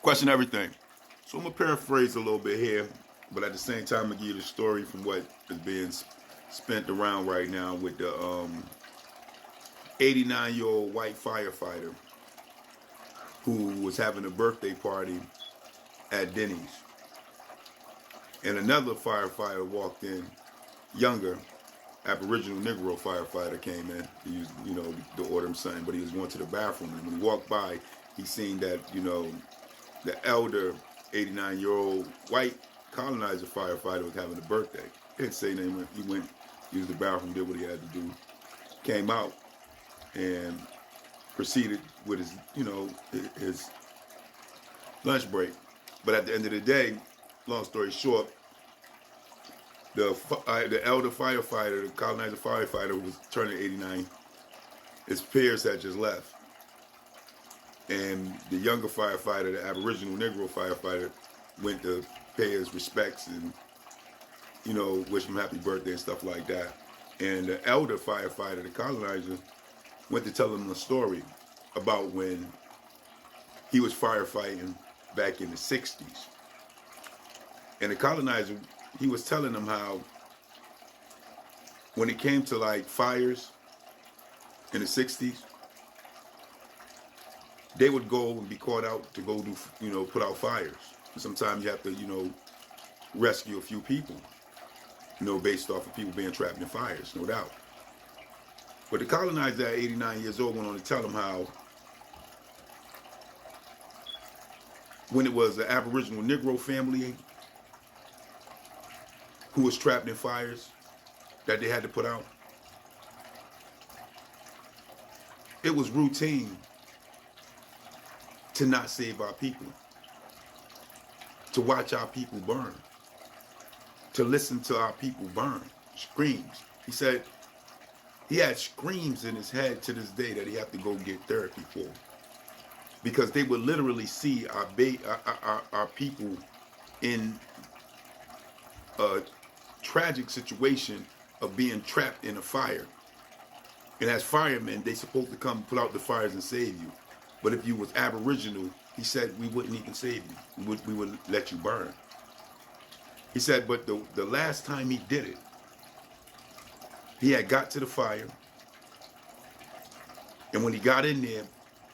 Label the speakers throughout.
Speaker 1: Question everything. So I'm gonna paraphrase a little bit here, but at the same time, I'm gonna give you the story from what is being spent around right now with the 89-year-old white firefighter who was having a birthday party at Denny's, and another firefighter walked in, younger, Aboriginal Negro firefighter came in. He was, to order him something, but he was going to the bathroom. And when he walked by, he seen that, the elder 89-year-old white colonizer firefighter was having a birthday. He didn't say anything. He went, used the bathroom, did what he had to do, came out, and proceeded with his, his lunch break. But at the end of the day, long story short, the elder firefighter, the colonizer firefighter who was turning 89, his peers had just left. And the younger firefighter, the Aboriginal Negro firefighter, went to pay his respects and, wish him happy birthday and stuff like that. And the elder firefighter, the colonizer, went to tell him a story about when he was firefighting back in the 60s. And the colonizer, he was telling them how when it came to like fires in the 60s, they would go and be called out to go do, put out fires. And sometimes you have to, rescue a few people, based off of people being trapped in fires, no doubt. But the colonizer at 89 years old went on to tell them how when it was the Aboriginal Negro family who was trapped in fires that they had to put out, it was routine to not save our people, to watch our people burn, to listen to our people burn, screams. He said he had screams in his head to this day that he had to go get therapy for, because they would literally see our people in a tragic situation of being trapped in a fire. And as firemen, they supposed to come put out the fires and save you. But if you was Aboriginal, he said, we wouldn't even save you. We would let you burn. He said, but the last time he did it, he had got to the fire. And when he got in there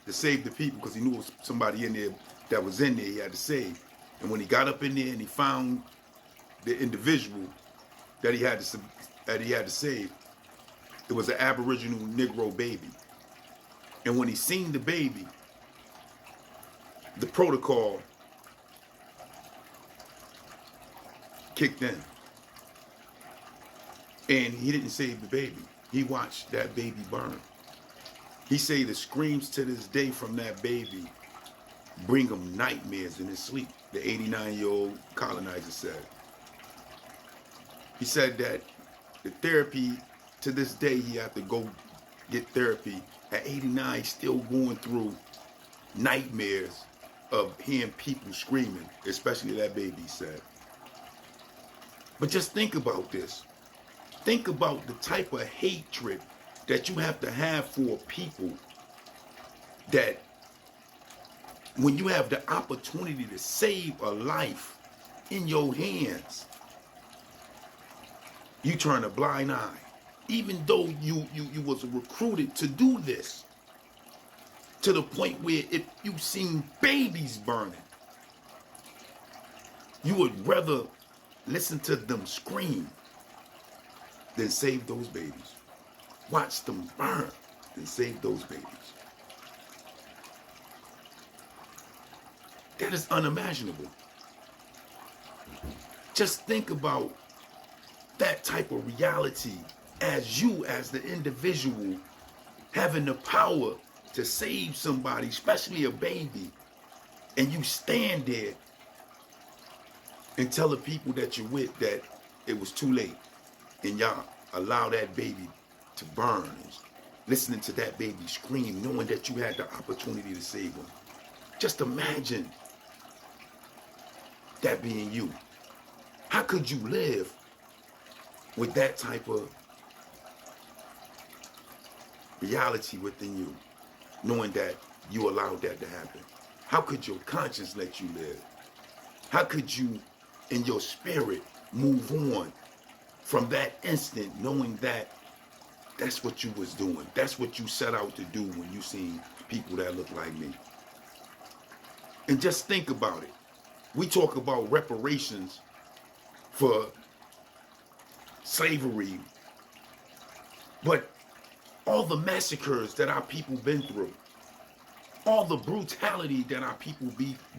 Speaker 1: to save the people, because he knew it was somebody in there that was in there he had to save. And when he got up in there and he found the individual that he had to save, it was an Aboriginal Negro baby. And when he seen the baby, the protocol kicked in. And he didn't save the baby. He watched that baby burn. He say the screams to this day from that baby bring him nightmares in his sleep, the 89-year-old colonizer said. He said that the therapy, to this day, he had to go get therapy. At 89, still going through nightmares of hearing people screaming, especially that baby said. But just think about this. Think about the type of hatred that you have to have for people that when you have the opportunity to save a life in your hands, you turn a blind eye. Even though you was recruited to do this, to the point where if you seen babies burning, you would rather listen to them scream than save those babies. Watch them burn than save those babies. That is unimaginable. Just think about that type of reality as you, as the individual, having the power to save somebody, especially a baby, and you stand there and tell the people that you're with that it was too late, and y'all allow that baby to burn, listening to that baby scream, knowing that you had the opportunity to save him. Just imagine that being you. How could you live with that type of reality within you, knowing that you allowed that to happen? How could your conscience let you live? How could you, in your spirit, move on from that instant, knowing that that's what you was doing? That's what you set out to do when you seen people that look like me. And just think about it. We talk about reparations for slavery, but all the massacres that our people been through, all the brutality that our people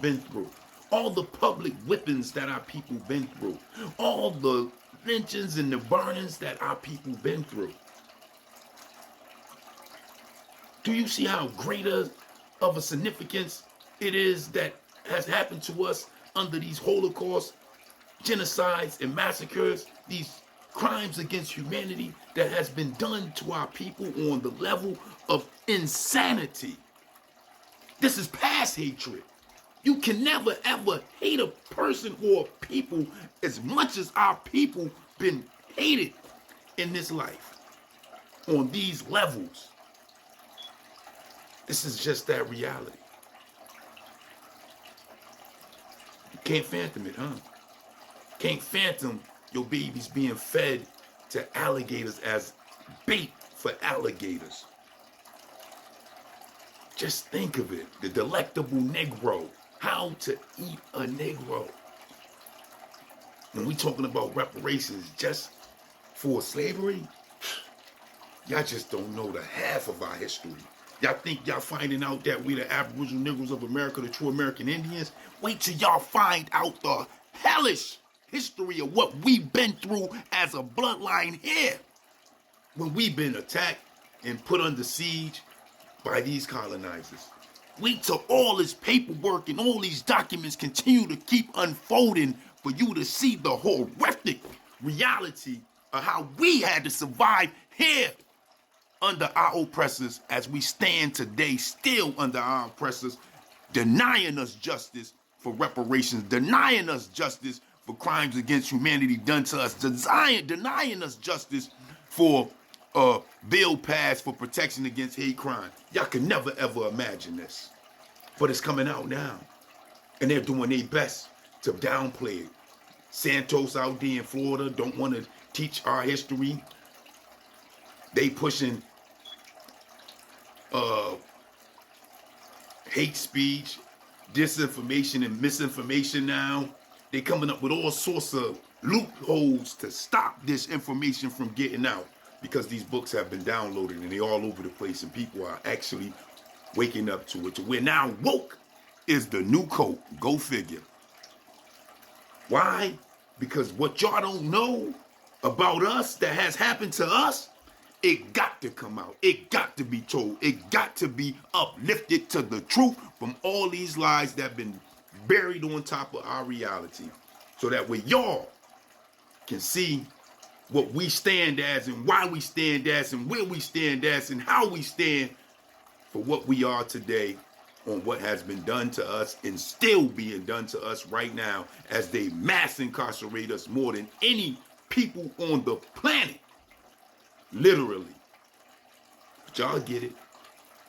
Speaker 1: been through, all the public whippings that our people been through, all the lynchings and the burnings that our people been through. Do you see how greater of a significance it is that has happened to us under these Holocaust, genocides, and massacres, these crimes against humanity that has been done to our people on the level of insanity? This is past hatred. You can never ever hate a person or a people as much as our people been hated in this life on these levels. This is just that reality. You can't phantom it, huh? Can't phantom your babies being fed to alligators as bait for alligators. Just think of it, the delectable Negro, how to eat a Negro. When we talking about reparations just for slavery, y'all just don't know the half of our history. Y'all think y'all finding out that we the Aboriginal Negroes of America, the true American Indians? Wait till y'all find out the hellish history of what we've been through as a bloodline here. When we've been attacked and put under siege by these colonizers. Wait till all this paperwork and all these documents continue to keep unfolding for you to see the horrific reality of how we had to survive here under our oppressors as we stand today still under our oppressors, denying us justice for reparations, denying us justice for crimes against humanity done to us, denying us justice for bill passed for protection against hate crime. Y'all can never ever imagine this. But it's coming out now. And they're doing their best to downplay it. Santos out there in Florida don't want to teach our history. They pushing hate speech, disinformation, and misinformation now. They coming up with all sorts of loopholes to stop this information from getting out, because these books have been downloaded and they're all over the place and people are actually waking up to it. To where now woke is the new code. Go figure. Why? Because what y'all don't know about us that has happened to us, it got to come out. It got to be told. It got to be uplifted to the truth from all these lies that have been buried on top of our reality. So that way y'all can see what we stand as and why we stand as and where we stand as and how we stand for what we are today on what has been done to us and still being done to us right now as they mass incarcerate us more than any people on the planet. Literally. But y'all get it.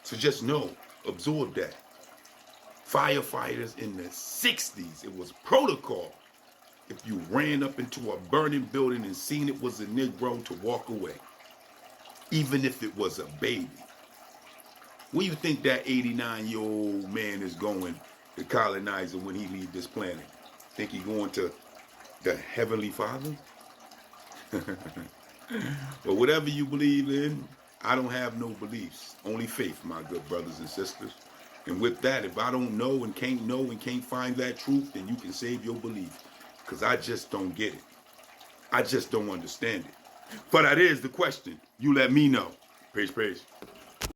Speaker 1: So just know, absorb that. Firefighters in the 60s, it was protocol if you ran up into a burning building and seen it was a Negro to walk away, even if it was a baby. Where you think that 89-year-old man is going, the colonizer, when he leave this planet? Think he going to the Heavenly Father? But whatever you believe in, I don't have no beliefs, only faith, my good brothers and sisters. And with that, if I don't know and can't find that truth, then you can save your belief. Because I just don't get it. I just don't understand it. But that is the question. You let me know. Peace, peace.